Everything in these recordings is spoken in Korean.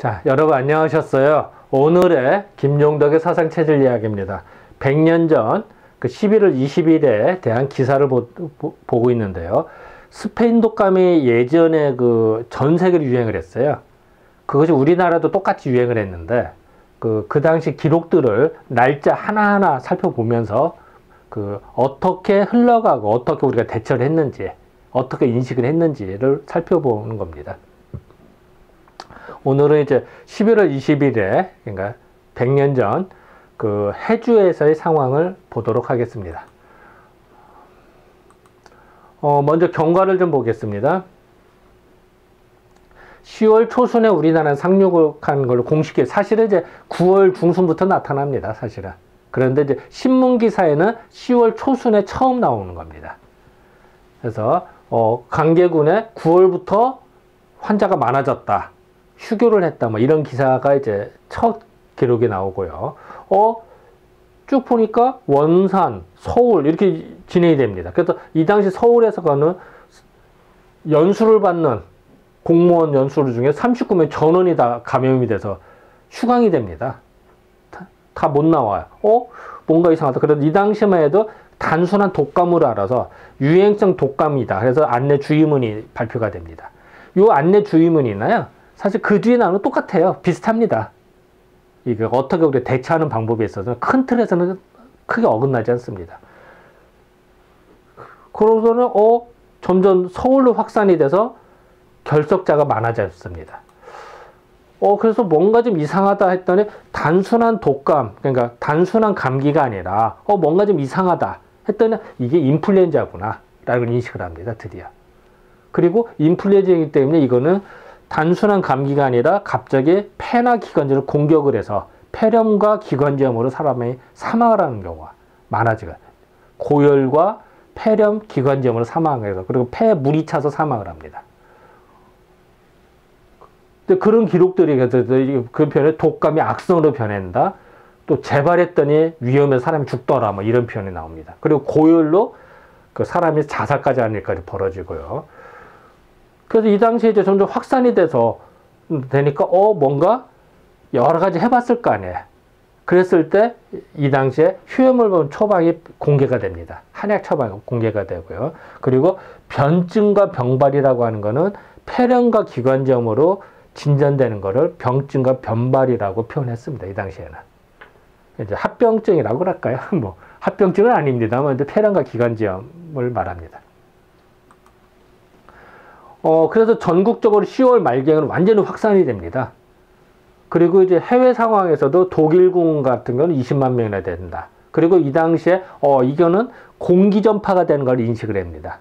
자, 여러분 안녕하셨어요. 오늘의 김용덕의 사상체질 이야기입니다. 100년 전 그 11월 20일에 대한 기사를 보고 있는데요. 스페인 독감이 예전에 전 세계로 유행을 했어요. 그것이 우리나라도 똑같이 유행을 했는데 그 당시 기록들을 날짜 하나하나 살펴보면서 어떻게 흘러가고 어떻게 우리가 대처를 했는지, 어떻게 인식을 했는지를 살펴보는 겁니다. 오늘은 이제 11월 20일에, 그러니까 100년 전 해주에서의 상황을 보도록 하겠습니다. 먼저 경과를 좀 보겠습니다. 10월 초순에 우리나라는 상륙한 걸로 공식에, 사실은 이제 9월 중순부터 나타납니다, 사실은. 그런데 이제 신문기사에는 10월 초순에 처음 나오는 겁니다. 그래서, 강계군에 9월부터 환자가 많아졌다. 휴교를 했다. 뭐 이런 기사가 이제 첫 기록이 나오고요. 쭉 보니까 원산, 서울 이렇게 진행이 됩니다. 그래서 이 당시 서울에서 가는 연수를 받는 공무원 연수 중에 39명 전원이 다 감염이 돼서 휴강이 됩니다. 다 못 나와요. 뭔가 이상하다. 그래서 이 당시만 해도 단순한 독감으로 알아서 유행성 독감이다. 그래서 안내 주의문이 발표가 됩니다. 이 안내 주의문이나요, 사실 그 뒤에 나오는 똑같아요. 비슷합니다. 이게 어떻게 우리가 대처하는 방법에 있어서 큰 틀에서는 크게 어긋나지 않습니다. 그러고는 점점 서울로 확산이 돼서 결석자가 많아졌습니다. 그래서 뭔가 좀 이상하다 했더니 단순한 독감, 그러니까 단순한 감기가 아니라 뭔가 좀 이상하다 했더니 이게 인플루엔자구나 라고 인식을 합니다. 드디어. 그리고 인플루엔자이기 때문에 이거는 단순한 감기가 아니라 갑자기 폐나 기관지를 공격을 해서 폐렴과 기관지염으로 사람이 사망을 하는 경우가 많아지고, 고열과 폐렴, 기관지염으로 사망해서, 그리고 폐에 물이 차서 사망을 합니다. 그런 기록들이 그 표현에 독감이 악성으로 변한다. 또 재발했더니 위험해서 사람이 죽더라. 뭐 이런 표현이 나옵니다. 그리고 고열로 사람이 자살까지 하는 일까지 벌어지고요. 그래서 이 당시에 이제 점점 확산이 되니까 뭔가 여러 가지 해봤을 거 아니에요. 그랬을 때 이 당시에 휴해물질 처방이 공개가 됩니다. 한약 처방이 공개가 되고요. 그리고 변증과 병발이라고 하는 거는 폐렴과 기관지염으로 진전되는 거를 병증과 변발이라고 표현했습니다. 이 당시에는. 이제 합병증이라고 그럴까요? 뭐 합병증은 아닙니다만 폐렴과 기관지염을 말합니다. 그래서 전국적으로 10월 말경은 완전히 확산이 됩니다. 그리고 이제 해외 상황에서도 독일군 같은 경우는 20만 명이나 된다. 그리고 이 당시에, 이거는 공기전파가 되는 걸 인식을 합니다.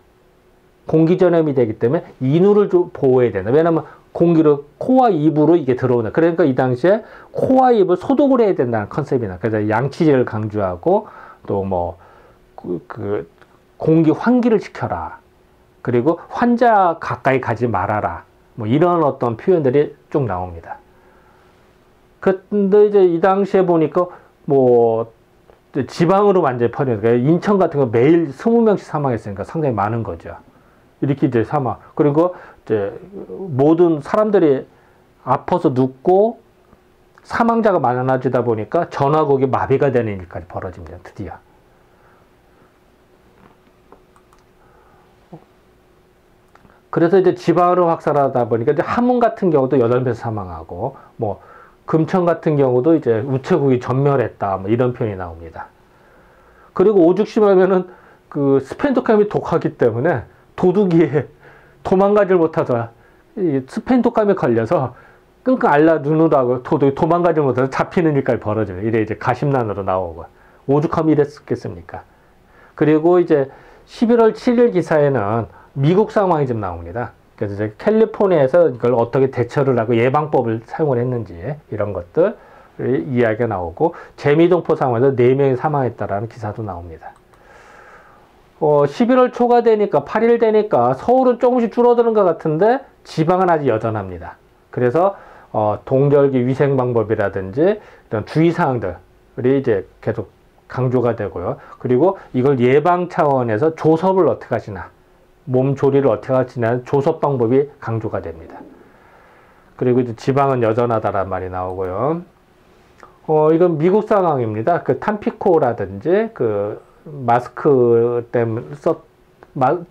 공기전염이 되기 때문에 인후를 좀 보호해야 된다. 왜냐면 공기를 코와 입으로 이게 들어오는. 그러니까 이 당시에 코와 입을 소독을 해야 된다는 컨셉이나. 그래서 양치질을 강조하고 또 공기 환기를 시켜라. 그리고 환자 가까이 가지 말아라. 뭐 이런 어떤 표현들이 쭉 나옵니다. 근데 이제 이 당시에 보니까 지방으로 완전히 퍼져요. 인천 같은 거 매일 20명씩 사망했으니까 상당히 많은 거죠. 이렇게 이제 사망. 그리고 이제 모든 사람들이 아파서 눕고 사망자가 많아지다 보니까 전화국이 마비가 되는 일까지 벌어집니다. 드디어. 그래서 이제 지방으로 확산하다 보니까 이제 함흥 같은 경우도 8명 사망하고, 금천 같은 경우도 이제 우체국이 전멸했다. 뭐 이런 표현이 나옵니다. 그리고 오죽 심하면은 스페인 독감이 독하기 때문에 도둑이 도망가질 못하서 스페인 독감에 걸려서 끙끙 앓아 누누라고 도둑이 도망가질 못해서 잡히는 일까지 벌어져요. 이래 이제 가심난으로 나오고. 오죽하면 이랬겠습니까? 그리고 이제 11월 7일 기사에는 미국 상황이 좀 나옵니다. 그래서 이제 캘리포니아에서 이걸 어떻게 대처를 하고 예방법을 사용을 했는지 이런 것들 이야기가 나오고, 재미동포 상황에서 4명이 사망했다라는 기사도 나옵니다. 11월 초가 되니까 8일 되니까 서울은 조금씩 줄어드는 것 같은데 지방은 아직 여전합니다. 그래서 동절기 위생 방법이라든지 이런 주의사항들이 이제 계속 강조가 되고요. 그리고 이걸 예방 차원에서 조섭을 어떻게 하시나, 몸 조리를 어떻게 하시냐는 조섭 방법이 강조가 됩니다. 그리고 이제 지방은 여전하다란 말이 나오고요. 이건 미국 상황입니다. 그 탄피코라든지 그 마스크 때문에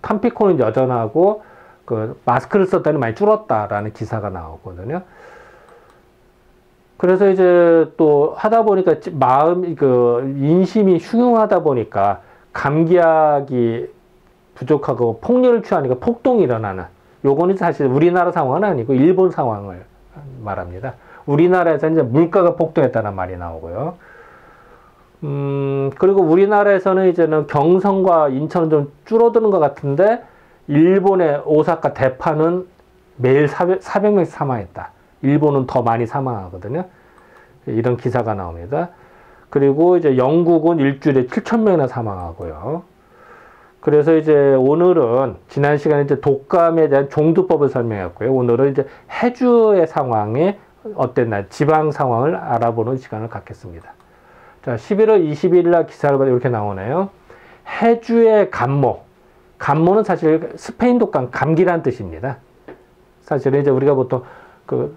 탄피코는 여전하고 그 마스크를 썼더니 많이 줄었다라는 기사가 나오거든요. 그래서 이제 또 하다 보니까 인심이 흉흉하다 보니까 감기약이 부족하고 폭력을 취하니까 폭동이 일어나는, 요거는 사실 우리나라 상황은 아니고 일본 상황을 말합니다. 우리나라에서 이제 물가가 폭등했다는 말이 나오고요. 그리고 우리나라에서는 이제는 경성과 인천은 좀 줄어드는 것 같은데, 일본의 오사카 대파는 매일 400명씩 사망했다. 일본은 더 많이 사망하거든요. 이런 기사가 나옵니다. 그리고 이제 영국은 일주일에 7,000명이나 사망하고요. 그래서 이제 오늘은 지난 시간에 이제 독감에 대한 종두법을 설명했고요. 오늘은 이제 해주의 상황이 어땠나, 지방 상황을 알아보는 시간을 갖겠습니다. 자, 11월 20일 날 기사를 보면 이렇게 나오네요. 해주의 감모. 감모는 사실 스페인 독감, 감기란 뜻입니다. 사실은 이제 우리가 보통 그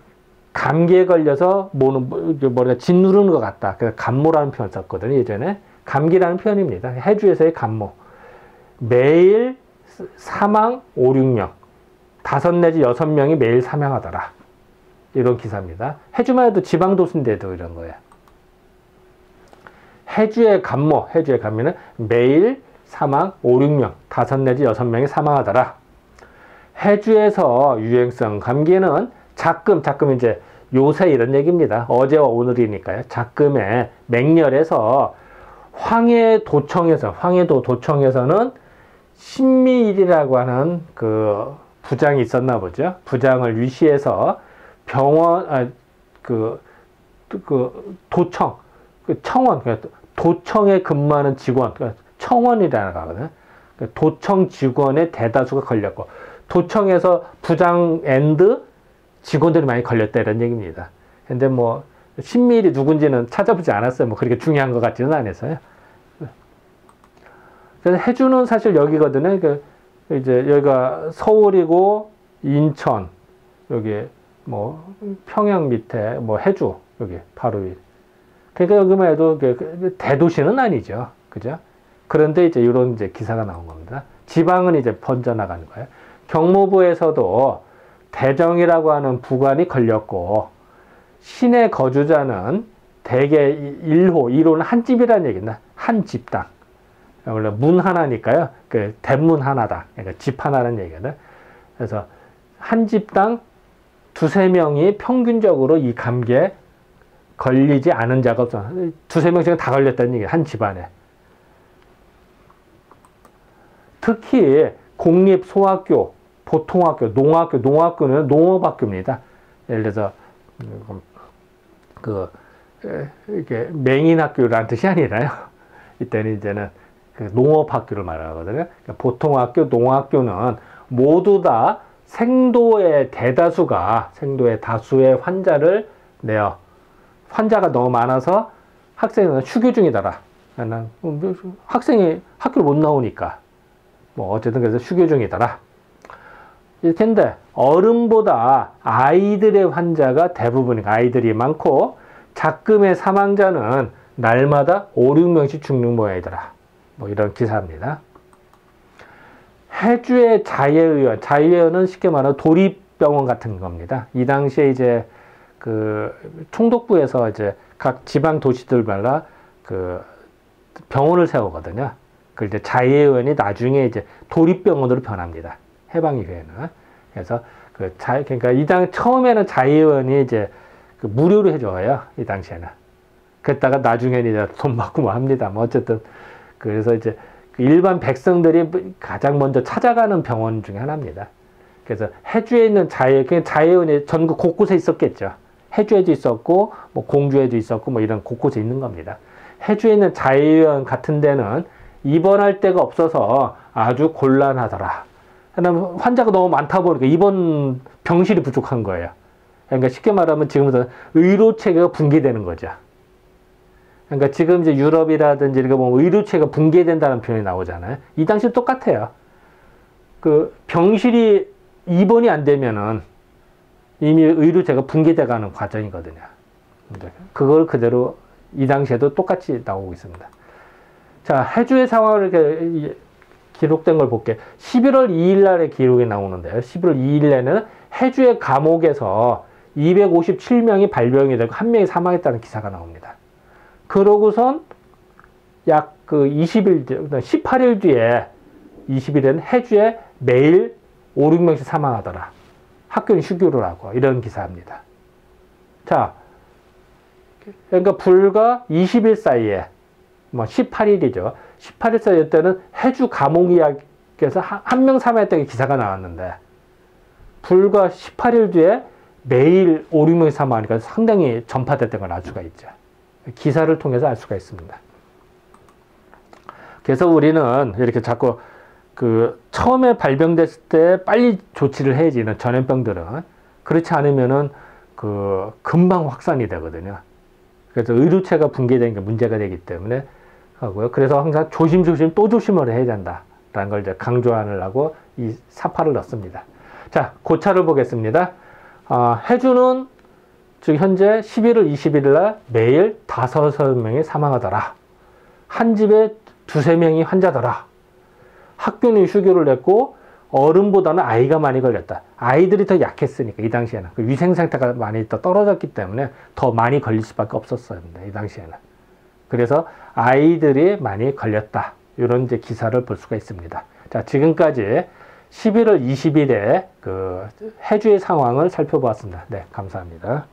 감기에 걸려서 머리가 짓누르는 것 같다. 그래서 감모라는 표현을 썼거든요, 예전에. 감기라는 표현입니다. 해주에서의 감모. 매일 사망 5, 6명. 5 내지 6명이 매일 사망하더라. 이런 기사입니다. 해주만 해도 지방도시인데도 이런 거예요. 해주의 감모는 매일 사망 5, 6명, 5 내지 6명이 사망하더라. 해주에서 유행성 감기는 작금 이제 요새 이런 얘기입니다. 어제와 오늘이니까요. 작금의 맹렬에서 황해도 도청에서는 신미일이라고 하는 그 부장이 있었나 보죠. 부장을 위시해서 도청에 근무하는 직원, 청원이라고 하거든요. 도청 직원의 대다수가 걸렸고, 도청에서 부장 직원들이 많이 걸렸다 이런 얘기입니다. 근데 뭐 신미일이 누군지는 찾아보지 않았어요. 뭐 그렇게 중요한 것 같지는 않아서요. 그래서 해주는 사실 여기거든요. 이제 여기가 서울이고 인천, 여기 뭐 평양 밑에 뭐 해주, 여기 바로 위. 그러니까 여기만 해도 대도시는 아니죠. 그죠? 그런데 이제 이런 이제 기사가 나온 겁니다. 지방은 이제 번져나가는 거예요. 경무부에서도 대정이라고 하는 부관이 걸렸고, 시내 거주자는 대개 1호는 한 집이라는 얘기입니다. 한 집당. 원래 문 하나니까요. 그 대문 하나다. 그러니까 집 하나라는 얘기거든. 그래서 한 집당 2, 3명이 평균적으로 이 감기에 걸리지 않은 자가 없어. 2, 3명씩은 다 걸렸다는 얘기예요. 한 집안에. 특히 공립 소학교, 보통학교, 농학교는 농업학교입니다. 예를 들어서 이게 맹인학교라는 뜻이 아니라요. 이때는 이제는 그 농업학교를 말하거든요. 그러니까 보통학교, 농학교는 모두 다 생도의 다수의 환자를 내어, 환자가 너무 많아서 학생은 휴교 중이더라. 학생이 학교를 못 나오니까 뭐 어쨌든 그래서 휴교 중이더라. 이렇게인데 어른보다 아이들의 환자가 대부분이니까 아이들이 많고, 작금의 사망자는 날마다 5, 6명씩 죽는 모양이더라. 뭐 이런 기사입니다. 해주의 자예의원은 쉽게 말하면 도립병원 같은 겁니다. 이 당시에 이제 그 총독부에서 이제 각 지방 도시들마다 그 병원을 세우거든요. 그 이제 자예의원이 나중에 이제 도립병원으로 변합니다. 해방 이후에는. 그래서 그러니까 처음에는 자예의원이 이제 그 무료로 해줘요. 이 당시에는. 그랬다가 나중에는 이제 돈 받고 뭐 합니다. 뭐 어쨌든. 그래서 이제 일반 백성들이 가장 먼저 찾아가는 병원 중에 하나입니다. 그래서 해주에 있는 자예의원이 전국 곳곳에 있었겠죠. 해주에도 있었고, 뭐 공주에도 있었고, 뭐 이런 곳곳에 있는 겁니다. 해주에 있는 자예의원 같은 데는 입원할 데가 없어서 아주 곤란하더라. 왜냐면 환자가 너무 많다 보니까 입원 병실이 부족한 거예요. 그러니까 쉽게 말하면 지금부터 의료체계가 붕괴되는 거죠. 그러니까 지금 이제 유럽이라든지 이렇게 보면 의료체계가 붕괴된다는 표현이 나오잖아요. 이 당시 똑같아요. 그 병실이 입원이 안 되면은 이미 의료체가 붕괴돼 가는 과정이거든요. 그걸 그대로 이 당시에도 똑같이 나오고 있습니다. 자, 해주의 상황을 이렇게 기록된 걸 볼게요. 11월 2일 날에 기록이 나오는데요. 11월 2일 날에는 해주의 감옥에서 257명이 발병이 되고 1명이 사망했다는 기사가 나옵니다. 그러고선 약 그 20일, 18일 뒤에 20일에는 해주에 매일 5, 6명씩 사망하더라. 학교는 휴교를 하고 이런 기사입니다. 자, 그러니까 불과 20일 사이에 뭐 18일이죠. 18일 사이에 때는 해주 감옥 이야기에서 한 명 사망했다는 기사가 나왔는데 불과 18일 뒤에 매일 5, 6명이 사망하니까 상당히 전파됐던 걸 알 수가 있죠. 기사를 통해서 알 수가 있습니다. 그래서 우리는 이렇게 자꾸 그 처음에 발병됐을 때 빨리 조치를 해야지, 이런 전염병들은. 그렇지 않으면은 그 금방 확산이 되거든요. 그래서 의료체가 붕괴되는 게 문제가 되기 때문에 하고요. 그래서 항상 조심조심 또 조심을 해야 된다라는 걸 이제 강조하려고 이 사파를 넣습니다. 자, 고차를 보겠습니다. 해주는 즉 현재 11월 21일 날 매일 5명이 사망하더라. 한 집에 2, 3명이 환자더라. 학교는 휴교를 냈고 어른보다는 아이가 많이 걸렸다. 아이들이 더 약했으니까 이 당시에는 그 위생 상태가 많이 더 떨어졌기 때문에 더 많이 걸릴 수밖에 없었어요. 이 당시에는. 그래서 아이들이 많이 걸렸다. 이런 이제 기사를 볼 수가 있습니다. 자, 지금까지 11월 20일에 그 해주의 상황을 살펴보았습니다. 네, 감사합니다.